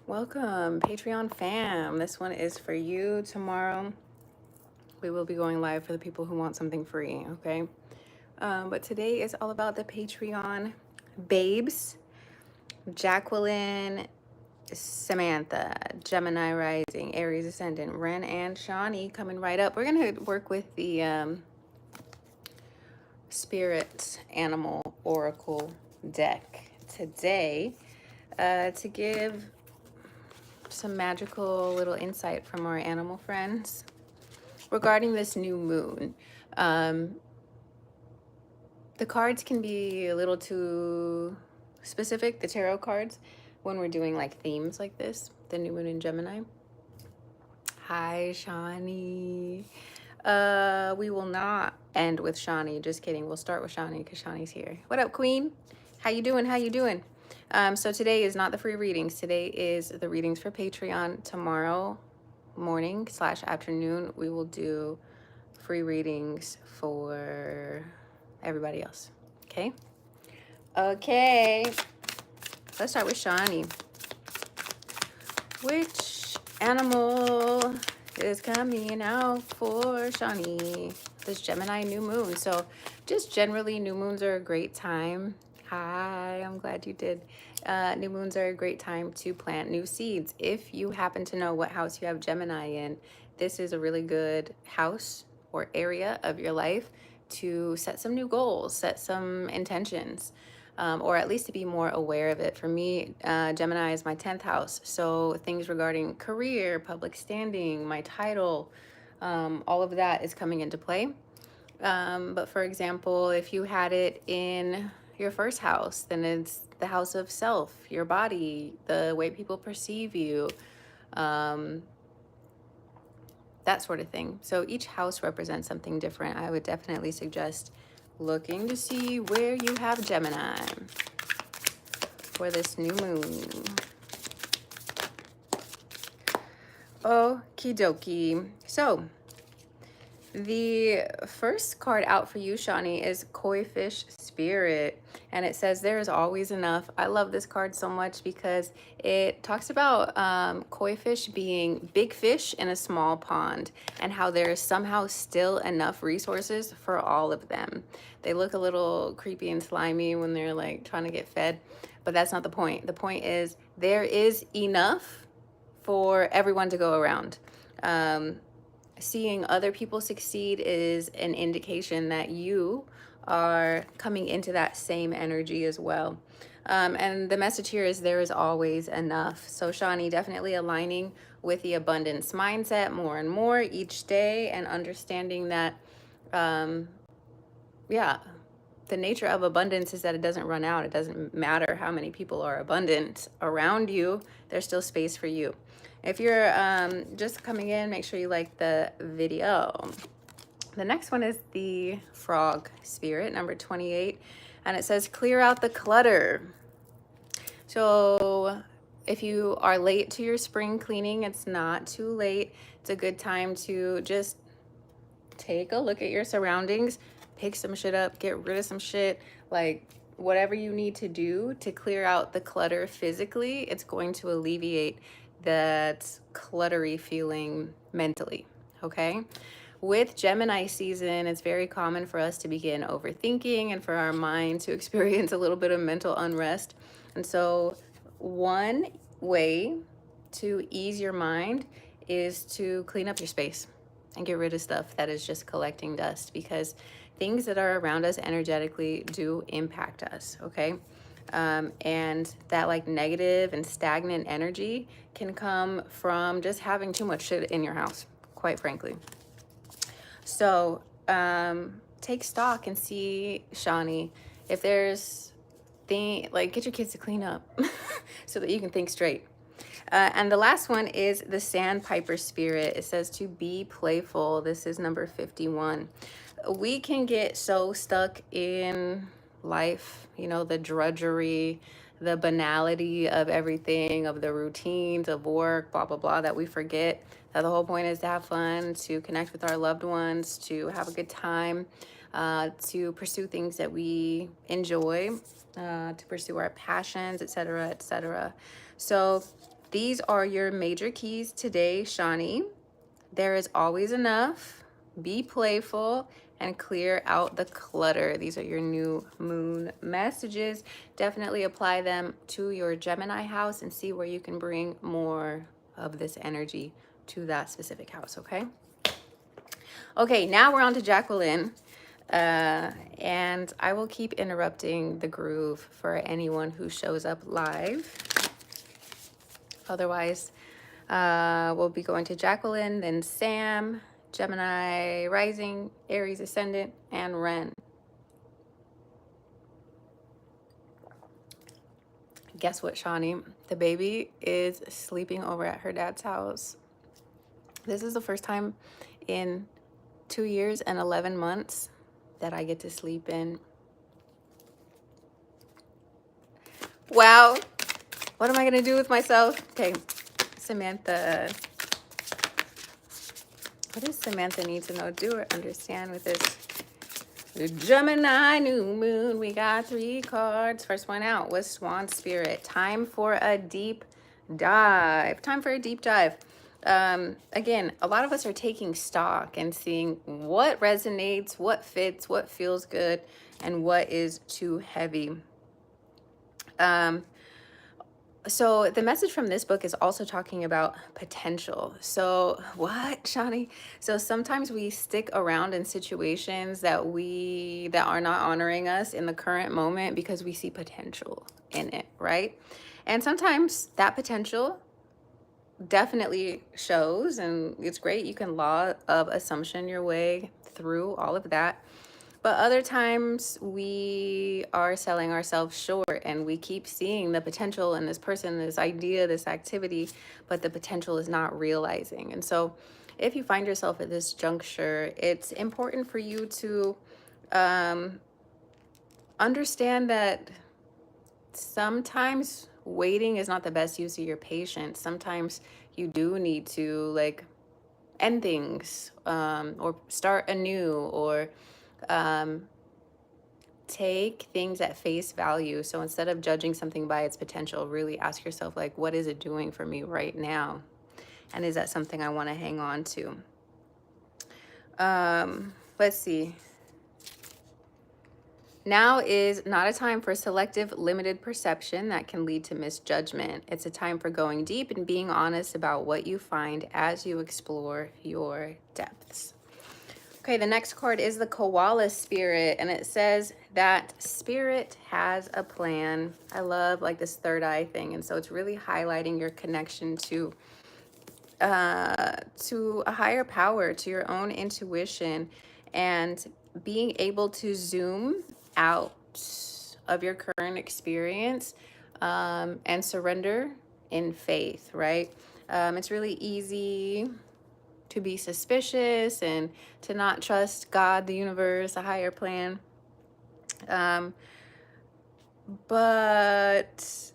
Welcome, Patreon fam. This one is for you. Tomorrow, we will be going live for the people who want something free, okay? But today is all about the Patreon babes. Jacqueline, Samantha, Gemini Rising, Aries Ascendant, Ren, and Shawnee coming right up. We're going to work with the Spirit Animal Oracle deck today to give some magical little insight from our animal friends regarding this new moon. The cards can be a little too specific, the tarot cards, when we're doing like themes like this, the new moon in Gemini. Hi, Shawnee. We will not end with Shawnee. Just kidding. We'll start with Shawnee because Shawnee's here. What up, Queen? How you doing? How you doing? So today is not the free readings. Today is the readings for Patreon. Tomorrow morning / afternoon, we will do free readings for everybody else. Okay? Okay. Let's start with Shawnee. Which animal is coming out for Shawnee? This Gemini new moon. So just generally, new moons are a great time. Hi, I'm glad you did. New moons are a great time to plant new seeds. If you happen to know what house you have Gemini in, this is a really good house or area of your life to set some new goals, set some intentions. Or at least to be more aware of it. For me, Gemini is my 10th house. So things regarding career, public standing, my title, all of that is coming into play. But for example, if you had it in your first house, then it's the house of self, your body, the way people perceive you, that sort of thing. So each house represents something different. I would definitely suggest looking to see where you have Gemini for this new moon. Okie dokie. So the first card out for you, Shawnee, is Koi Fish Spirit. And it says there is always enough. I love this card so much because it talks about koi fish being big fish in a small pond and how there is somehow still enough resources for all of them. They look a little creepy and slimy when they're like trying to get fed, but that's not the point. The point is there is enough for everyone to go around. Seeing other people succeed is an indication that you are coming into that same energy as well. And the message here is there is always enough. So Shawnee, definitely aligning with the abundance mindset more and more each day and understanding that, yeah, the nature of abundance is that it doesn't run out. It doesn't matter how many people are abundant around you. There's still space for you. If you're just coming in, make sure you like the video. The next one is the Frog Spirit, number 28. And it says, clear out the clutter. So if you are late to your spring cleaning, it's not too late. It's a good time to just take a look at your surroundings, pick some shit up, get rid of some shit, like whatever you need to do to clear out the clutter physically, it's going to alleviate that cluttery feeling mentally, okay? With Gemini season, it's very common for us to begin overthinking and for our mind to experience a little bit of mental unrest. And so one way to ease your mind is to clean up your space and get rid of stuff that is just collecting dust, because things that are around us energetically do impact us, okay? And that like negative and stagnant energy can come from just having too much shit in your house, quite frankly. So take stock and see, Shawnee, if there's like get your kids to clean up so that you can think straight. And the last one is the Sandpiper Spirit. It says to be playful. This is number 51. We can get so stuck in life, you know, the drudgery, the banality of everything, of the routines of work, blah, blah, blah, that we forget that the whole point is to have fun, to connect with our loved ones, to have a good time, to pursue things that we enjoy, to pursue our passions, etc., etc. So these are your major keys today, Shawnee. There is always enough. Be playful and clear out the clutter. These are your new moon messages. Definitely apply them to your Gemini house and see where you can bring more of this energy to that specific house, okay? Okay, now we're on to Jacqueline. And I will keep interrupting the groove for anyone who shows up live. Otherwise, we'll be going to Jacqueline, then Sam, Gemini rising, Aries ascendant, and Ren. Guess what, Shawnee? The baby is sleeping over at her dad's house. This is the first time in 2 years and 11 months that I get to sleep in. Wow. What am I going to do with myself? Okay, Samantha. What does Samantha need to know, do, or understand with this? The Gemini new moon. We got 3 cards. First one out was Swan Spirit. Time for a deep dive. Time for a deep dive. Again, a lot of us are taking stock and seeing what resonates, what fits, what feels good, and what is too heavy. So the message from this book is also talking about potential. So what, Shawnee? So sometimes we stick around in situations that are not honoring us in the current moment because we see potential in it, right? And sometimes that potential definitely shows, and it's great. You can law of assumption your way through all of that. But other times we are selling ourselves short and we keep seeing the potential in this person, this idea, this activity, but the potential is not realizing. And so if you find yourself at this juncture, it's important for you to understand that sometimes waiting is not the best use of your patience. Sometimes you do need to like end things, or start anew, or take things at face value. So instead of judging something by its potential, really ask yourself, like, what is it doing for me right now? And is that something I want to hang on to? Let's see. Now is not a time for selective, limited perception that can lead to misjudgment. It's a time for going deep and being honest about what you find as you explore your depths. Okay, the next card is the Koala Spirit, and it says that spirit has a plan. I love like this third eye thing, and so it's really highlighting your connection to a higher power, to your own intuition, and being able to zoom out of your current experience, and surrender in faith, right? It's really easy to be suspicious and to not trust God, the universe, a higher plan. But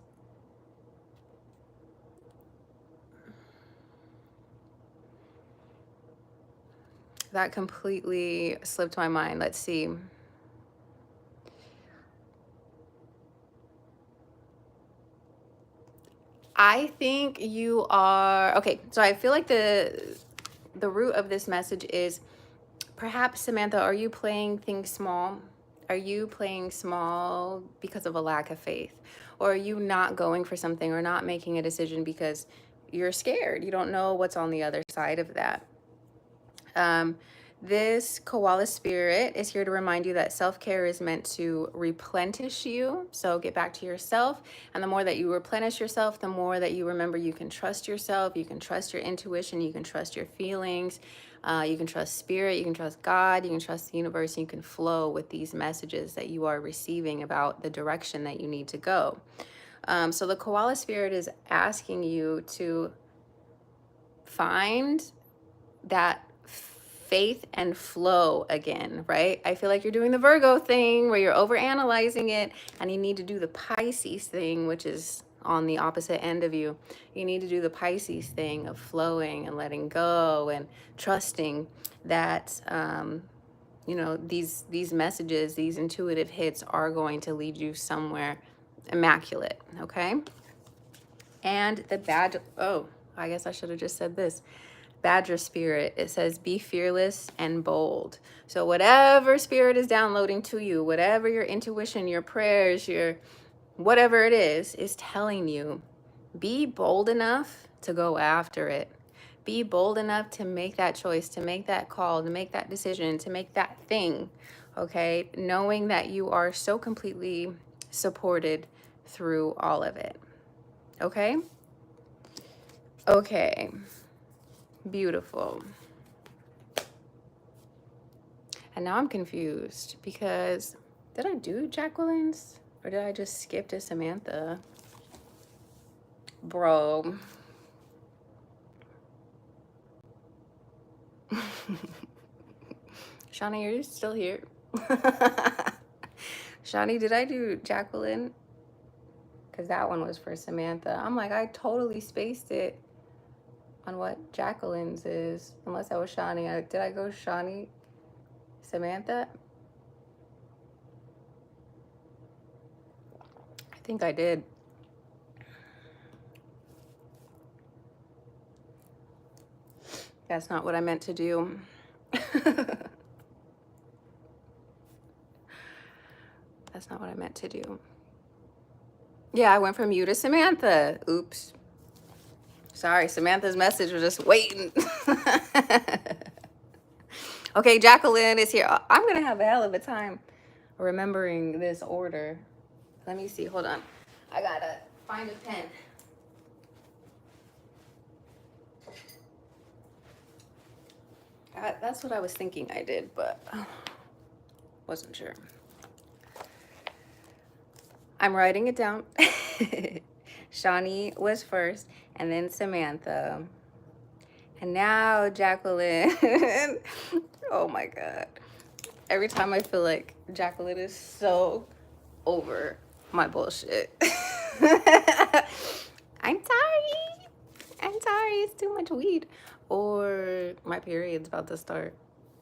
that completely slipped my mind. Let's see. I think you are, okay, so I feel like the root of this message is perhaps, Samantha, are you playing things small? Are you playing small because of a lack of faith? Or are you not going for something or not making a decision because you're scared? You don't know what's on the other side of that. This Koala Spirit is here to remind you that self-care is meant to replenish you. So get back to yourself. And the more that you replenish yourself, the more that you remember you can trust yourself, you can trust your intuition, you can trust your feelings, you can trust spirit, you can trust God, you can trust the universe, and you can flow with these messages that you are receiving about the direction that you need to go. So the Koala Spirit is asking you to find that faith and flow again, right? I feel like you're doing the Virgo thing where you're overanalyzing it, and you need to do the Pisces thing, which is on the opposite end of you. You need to do the Pisces thing of flowing and letting go and trusting that you know, these messages, these intuitive hits are going to lead you somewhere immaculate, okay? And the badger, oh, I guess I should have just said this. Badger spirit, it says be fearless and bold. So whatever spirit is downloading to you, whatever your intuition, your prayers, your whatever it is telling you, be bold enough to go after it. Be bold enough to make that choice, to make that call, to make that decision, to make that thing. Okay, knowing that you are so completely supported through all of it. Okay. Okay, beautiful. And now I'm confused because did I do Jacqueline's or did I just skip to Samantha? Bro. Shawnee, are you still here? Shawnee, did I do Jacqueline? Because that one was for Samantha. I'm like, I totally spaced it on what Jacqueline's is. Unless that was Shawnee. Did I go Shawnee? Samantha? I think I did. That's not what I meant to do. That's not what I meant to do. Yeah, I went from you to Samantha. Oops. Sorry, Samantha's message was just waiting. Okay, Jacqueline is here. I'm going to have a hell of a time remembering this order. Let me see. Hold on. I got to find a pen. That's what I was thinking I did, but wasn't sure. I'm writing it down. Shawnee was first, and then Samantha. And now Jacqueline. Oh my God. Every time I feel like Jacqueline is so over my bullshit. I'm sorry. I'm sorry. It's too much weed. Or my period's about to start.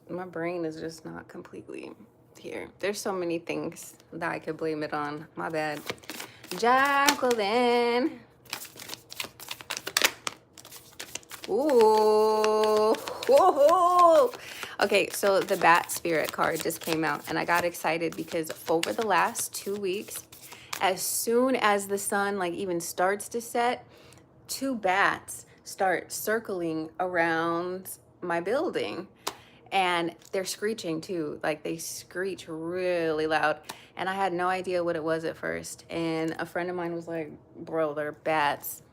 My brain is just not completely here. There's so many things that I could blame it on. My bad. Jacqueline. Ooh. Whoa. Okay, so the bat spirit card just came out and I got excited because over the last 2 weeks, as soon as the sun like even starts to set, 2 bats start circling around my building. And they're screeching too. Like they screech really loud. And I had no idea what it was at first. And a friend of mine was like, bro, they're bats.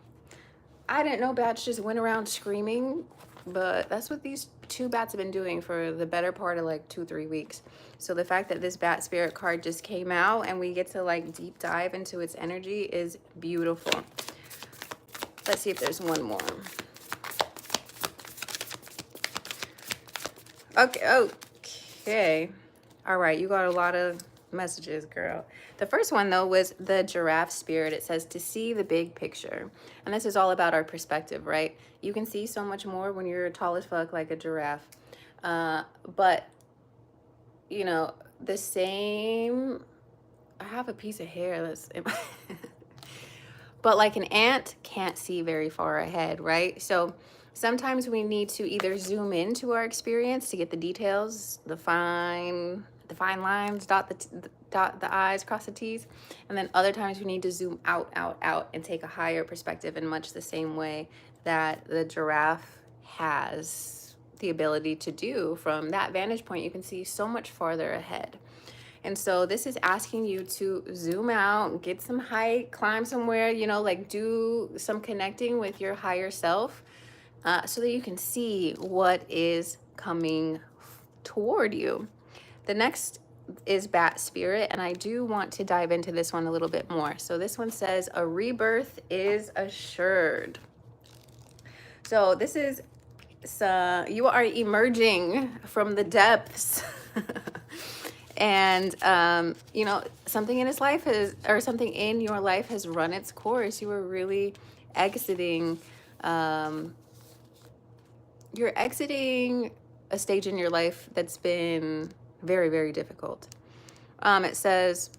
I didn't know bats just went around screaming, but that's what these 2 bats have been doing for the better part of like 2-3 weeks. So the fact that this bat spirit card just came out and we get to like deep dive into its energy is beautiful. Let's see if there's one more. Okay. All right, you got a lot of messages, girl. The first one, though, was the giraffe spirit. It says to see the big picture. And this is all about our perspective, right? You can see so much more when you're tall as fuck like a giraffe. But, you know, the same... I have a piece of hair that's... But like an ant can't see very far ahead, right? So sometimes we need to either zoom into our experience to get the details, the fine lines, dot the I's, cross the T's. And then other times we need to zoom out, and take a higher perspective in much the same way that the giraffe has the ability to do. From that vantage point, you can see so much farther ahead. And so this is asking you to zoom out, get some height, climb somewhere, you know, like do some connecting with your higher self so that you can see what is coming toward you. The next is bat spirit, and I do want to dive into this one a little bit more. So this one says a rebirth is assured. So this is you are emerging from the depths. And you know, something in his life has, or something in your life has run its course. You are really exiting you're exiting a stage in your life that's been very, very difficult. It says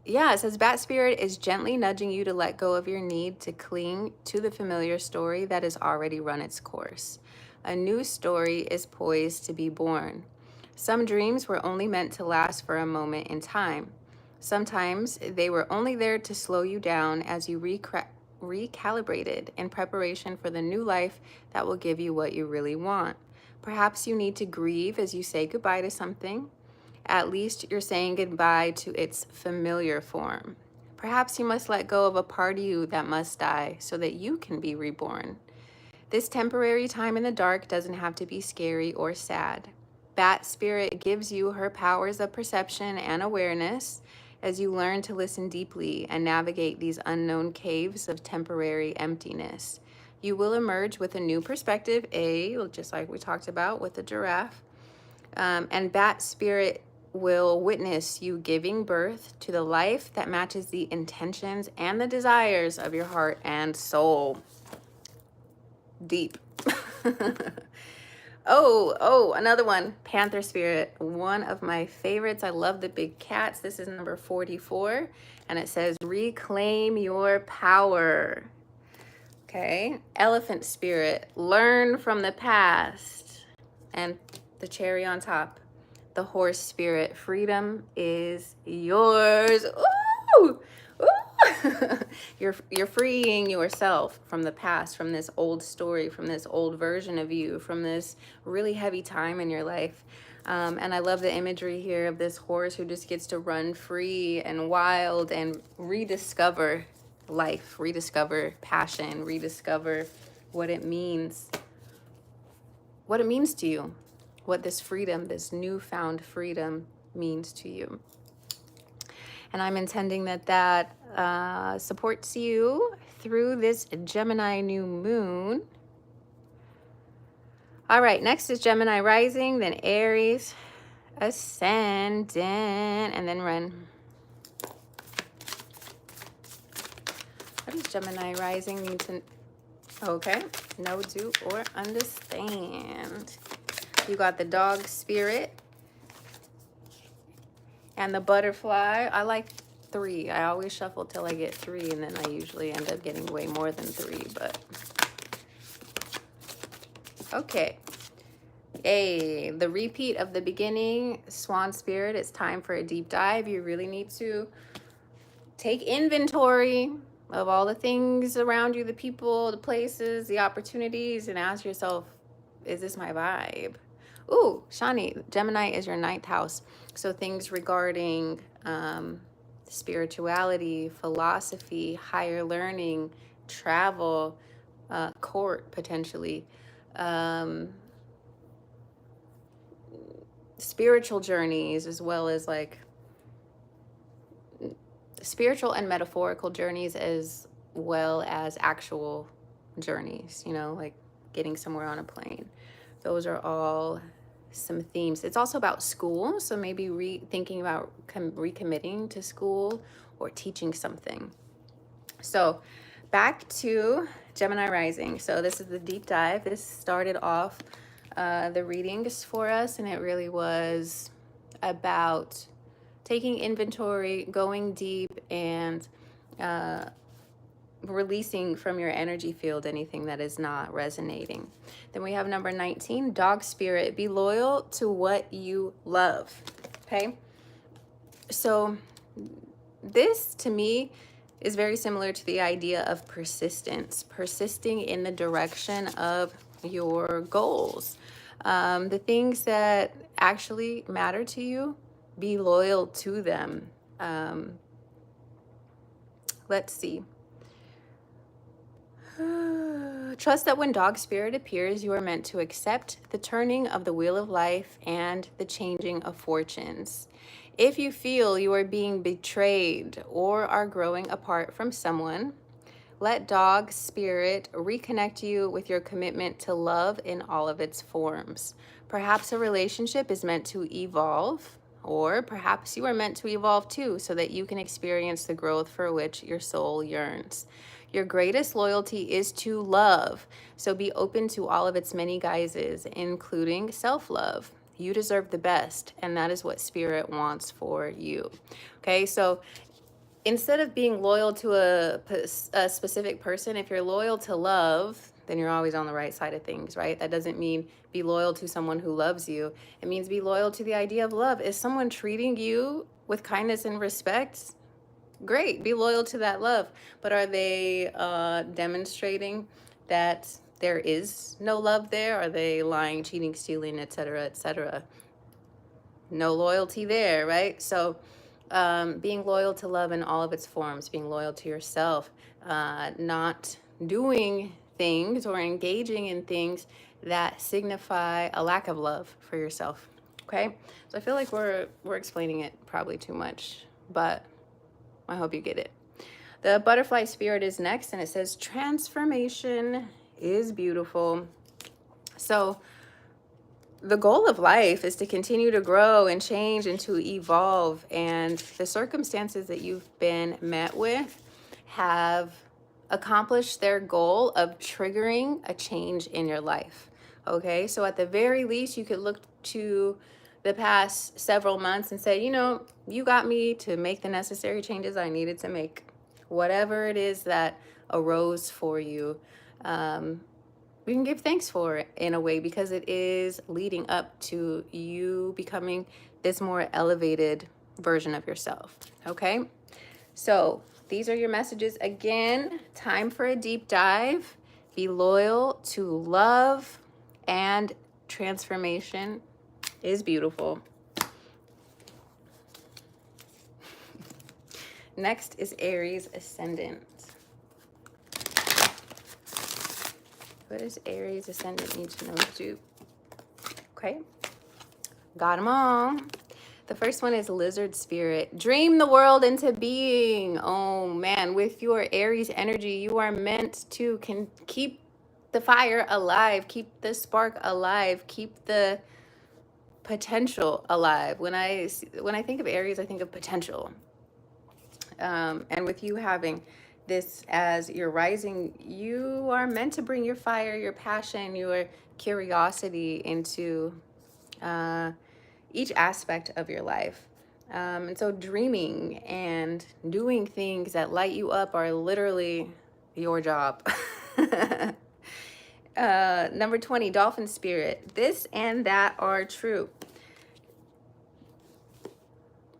Yeah, it says Bat Spirit is gently nudging you to let go of your need to cling to the familiar story that has already run its course. A new story is poised to be born. Some dreams were only meant to last for a moment in time. Sometimes they were only there to slow you down as you recalibrated in preparation for the new life that will give you what you really want. Perhaps you need to grieve as you say goodbye to something. At least you're saying goodbye to its familiar form. Perhaps you must let go of a part of you that must die so that you can be reborn. This temporary time in the dark doesn't have to be scary or sad. Bat Spirit gives you her powers of perception and awareness as you learn to listen deeply and navigate these unknown caves of temporary emptiness. You will emerge with a new perspective, just like we talked about with the giraffe. And Bat Spirit will witness you giving birth to the life that matches the intentions and the desires of your heart and soul. Deep. Another one. Panther Spirit. One of my favorites. I love the big cats. This is number 44. And it says, reclaim your power. Okay. Elephant Spirit. Learn from the past. And the cherry on top, the Horse Spirit. Freedom is yours. Ooh! Ooh! You're freeing yourself from the past, from this old story, from this old version of you, from this really heavy time in your life. And I love the imagery here of this horse who just gets to run free and wild and rediscover life, rediscover passion, rediscover what it means to you, what this freedom, this newfound freedom means to you. And I'm intending that supports you through this Gemini new moon. All right, next is Gemini rising, then Aries ascendant, and then run. What does Gemini rising need to, okay, know, do, or understand? You got the Dog Spirit and the Butterfly. I like 3. I always shuffle till I get 3, and then I usually end up getting way more than 3, but okay. The repeat of the beginning, Swan Spirit. It's time for a deep dive. You really need to take inventory of all the things around you, the people, the places, the opportunities, and ask yourself, is this my vibe? Ooh, Shani, Gemini is your 9th house. So things regarding spirituality, philosophy, higher learning, travel, court potentially, spiritual journeys, as well as like spiritual and metaphorical journeys, as well as actual journeys, like getting somewhere on a plane. Those are all some themes. It's also about school, so maybe thinking about recommitting to school or teaching something. So back to Gemini rising. So this is the deep dive. This started off the readings for us, and it really was about taking inventory, going deep, and releasing from your energy field anything that is not resonating. Then we have number 19, Dog Spirit. Be loyal to what you love. Okay, so this to me is very similar to the idea of persistence, persisting in the direction of your goals, the things that actually matter to you. Be loyal to them. Let's see. Trust that when Dog Spirit appears, you are meant to accept the turning of the wheel of life and the changing of fortunes. If you feel you are being betrayed or are growing apart from someone, let Dog Spirit reconnect you with your commitment to love in all of its forms. Perhaps a relationship is meant to evolve, or perhaps you are meant to evolve too, so that you can experience the growth for which your soul yearns. Your greatest loyalty is to love, so be open to all of its many guises, including self-love. You deserve the best, and that is what Spirit wants for you. Okay, so instead of being loyal to a specific person, if you're loyal to love, then you're always on the right side of things, right? That doesn't mean be loyal to someone who loves you. It means be loyal to the idea of love. Is someone treating you with kindness and respect? Great, be loyal to that love. But are they demonstrating that there is no love there? Are they lying, cheating, stealing, etc., etc.? No loyalty there, right? So being loyal to love in all of its forms, being loyal to yourself, not doing things or engaging in things that signify a lack of love for yourself. Okay, so I feel like we're explaining it probably too much, but I hope you get it. The butterfly spirit is next, and it says transformation is beautiful. So the goal of life is to continue to grow and change and to evolve, and the circumstances that you've been met with have accomplished their goal of triggering a change in your life. Okay, so at the very least, you could look to the past several months and say, you know, you got me to make the necessary changes I needed to make. Whatever it is that arose for you, we can give thanks for it in a way, because it is leading up to you becoming this more elevated version of yourself. Okay, so these are your messages. Again, time for a deep dive. Be loyal to love, and transformation is beautiful. Next is Aries ascendant. What does Aries ascendant need to know to? Okay, got them all. The first one is lizard spirit. Dream the world into being. Oh man, with your Aries energy, you are meant to keep the fire alive, keep the spark alive, keep the potential alive. When I think of Aries, I think of potential. And with you having this as your rising, you are meant to bring your fire, your passion, your curiosity into each aspect of your life. And so dreaming and doing things that light you up are literally your job. Number 20, dolphin spirit. This and that are true.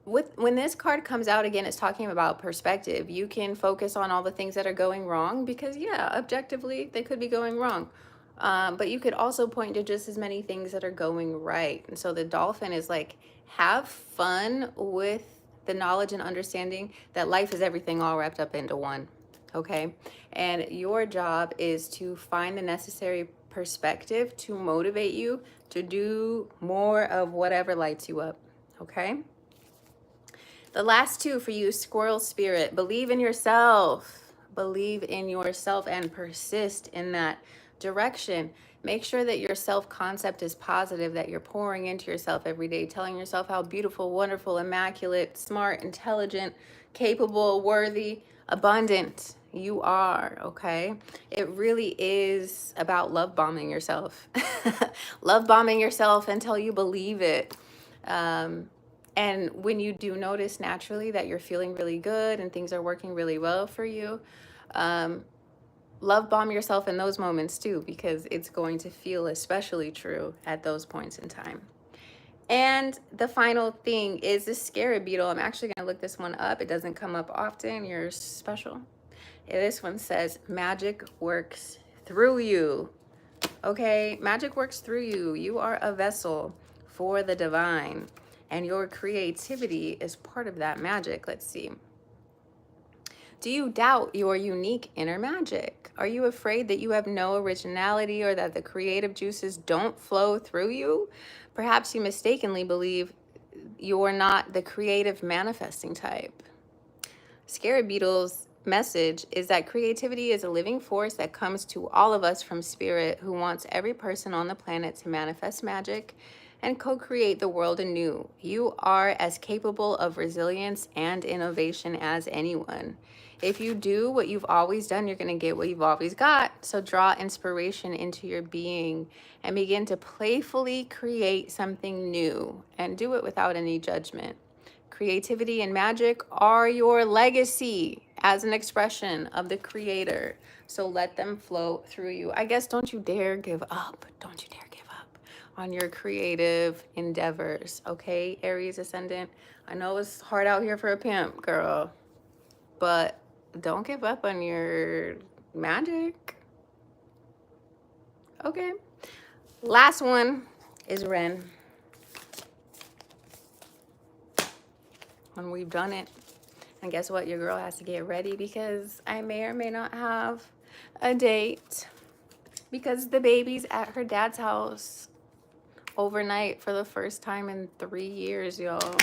When this card comes out again, it's talking about perspective. You can focus on all the things that are going wrong, because yeah, objectively they could be going wrong, but you could also point to just as many things that are going right. And so the dolphin is like, have fun with the knowledge and understanding that life is everything all wrapped up into one. Okay, and your job is to find the necessary perspective to motivate you to do more of whatever lights you up. Okay, the last two for you, squirrel spirit. Believe in yourself. Believe in yourself and persist in that direction. Make sure that your self-concept is positive, that you're pouring into yourself every day, telling yourself how beautiful, wonderful, immaculate, smart, intelligent, capable, worthy, abundant you are. Okay, it really is about love bombing yourself. Love bombing yourself until you believe it. And when you do notice naturally that you're feeling really good and things are working really well for you, love bomb yourself in those moments too, because it's going to feel especially true at those points in time. And the final thing is the scarab beetle. I'm actually going to look this one up. It doesn't come up often. You're special. This one says magic works through you. Okay, magic works through you. You are a vessel for the divine, and your creativity is part of that magic. Let's see. Do you doubt your unique inner magic? Are you afraid that you have no originality, or that the creative juices don't flow through you? Perhaps you mistakenly believe you're not the creative manifesting type. Scarab Beetle's message is that creativity is a living force that comes to all of us from spirit, who wants every person on the planet to manifest magic and co-create the world anew. You are as capable of resilience and innovation as anyone. If you do what you've always done, you're going to get what you've always got. So draw inspiration into your being and begin to playfully create something new, and do it without any judgment. Creativity and magic are your legacy as an expression of the creator. So let them flow through you. I guess don't you dare give up. Don't you dare give up on your creative endeavors. Okay, Aries ascendant. I know it's hard out here for a pimp, girl, but don't give up on your magic. Okay. Last one is Ren. And we've done it. And guess what? Your girl has to get ready because I may or may not have a date because the baby's at her dad's house overnight for the first time in 3 years, y'all.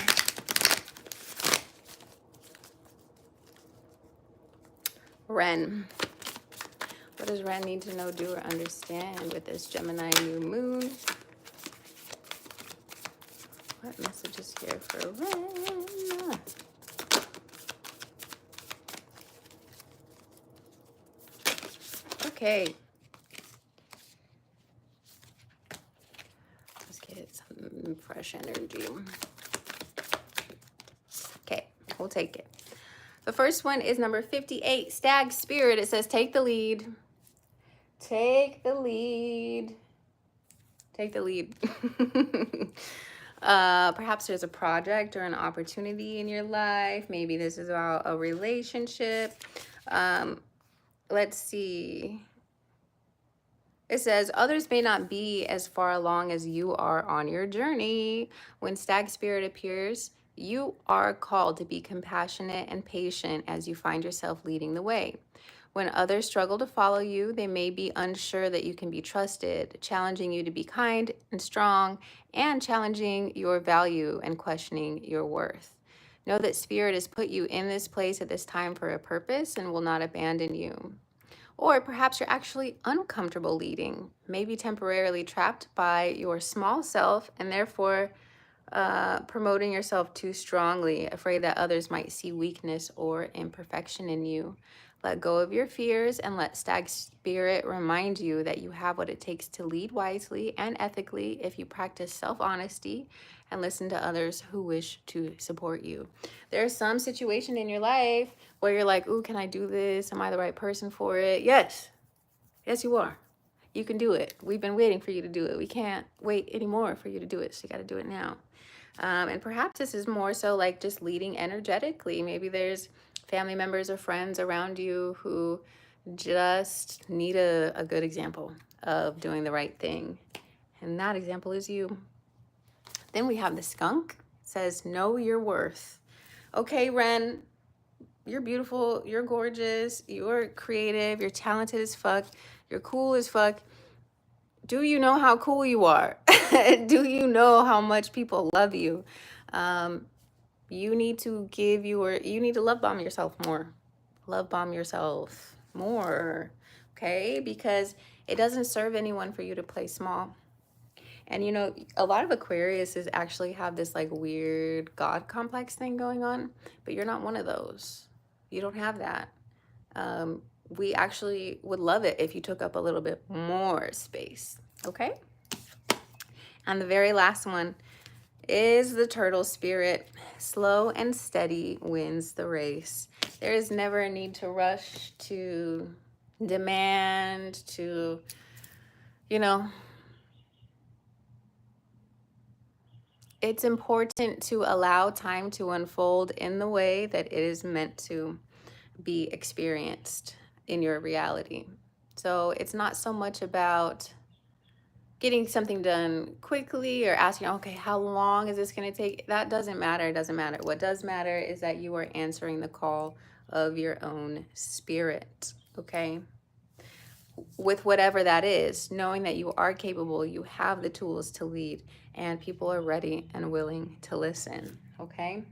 Ren. What does Ren need to know, do, or understand with this Gemini new moon? What messages here for Ren? Okay. Let's get some fresh energy. Okay, we'll take it. The first one is number 58, Stag Spirit. It says, take the lead. Take the lead. Take the lead. Perhaps there's a project or an opportunity in your life. Maybe this is about a relationship. Let's see. It says, others may not be as far along as you are on your journey. When Stag Spirit appears, you are called to be compassionate and patient as you find yourself leading the way. When others struggle to follow you, they may be unsure that you can be trusted, challenging you to be kind and strong, and challenging your value and questioning your worth. Know that Spirit has put you in this place at this time for a purpose and will not abandon you. Or perhaps you're actually uncomfortable leading, maybe temporarily trapped by your small self and therefore promoting yourself too strongly, afraid that others might see weakness or imperfection in you. Let go of your fears and let Stag Spirit remind you that you have what it takes to lead wisely and ethically if you practice self-honesty and listen to others who wish to support you. There's some situation in your life where you're like, ooh, can I do this? Am I the right person for it? Yes. Yes, you are. You can do it. We've been waiting for you to do it. We can't wait anymore for you to do it. So you got to do it now. And perhaps this is more so like just leading energetically. Maybe there's family members or friends around you who just need a good example of doing the right thing. And that example is you. Then we have the skunk. It says, know your worth. Okay, Ren, you're beautiful. You're gorgeous. You're creative. You're talented as fuck. You're cool as fuck. Do you know how cool you are? Do you know how much people love you? You need to you need to love bomb yourself more. Love bomb yourself more, okay? Because it doesn't serve anyone for you to play small. And you know, a lot of Aquariuses actually have this like weird God complex thing going on, but you're not one of those. You don't have that. We actually would love it if you took up a little bit more space, okay? And the very last one is the Turtle Spirit. Slow and steady wins the race. There is never a need to rush, to demand, to, you know, it's important to allow time to unfold in the way that it is meant to be experienced in your reality. So it's not so much about getting something done quickly or asking, okay, how long is this going to take? That doesn't matter. It doesn't matter. What does matter is that you are answering the call of your own spirit, okay? With whatever that is, knowing that you are capable, you have the tools to lead, and people are ready and willing to listen, okay?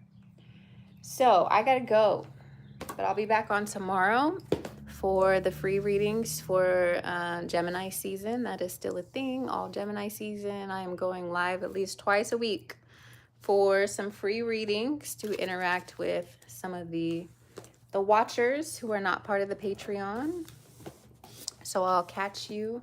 So I gotta go, but I'll be back on tomorrow for the free readings for Gemini season. That is still a thing, all Gemini season. I am going live at least twice a week for some free readings to interact with some of the watchers who are not part of the Patreon. So I'll catch you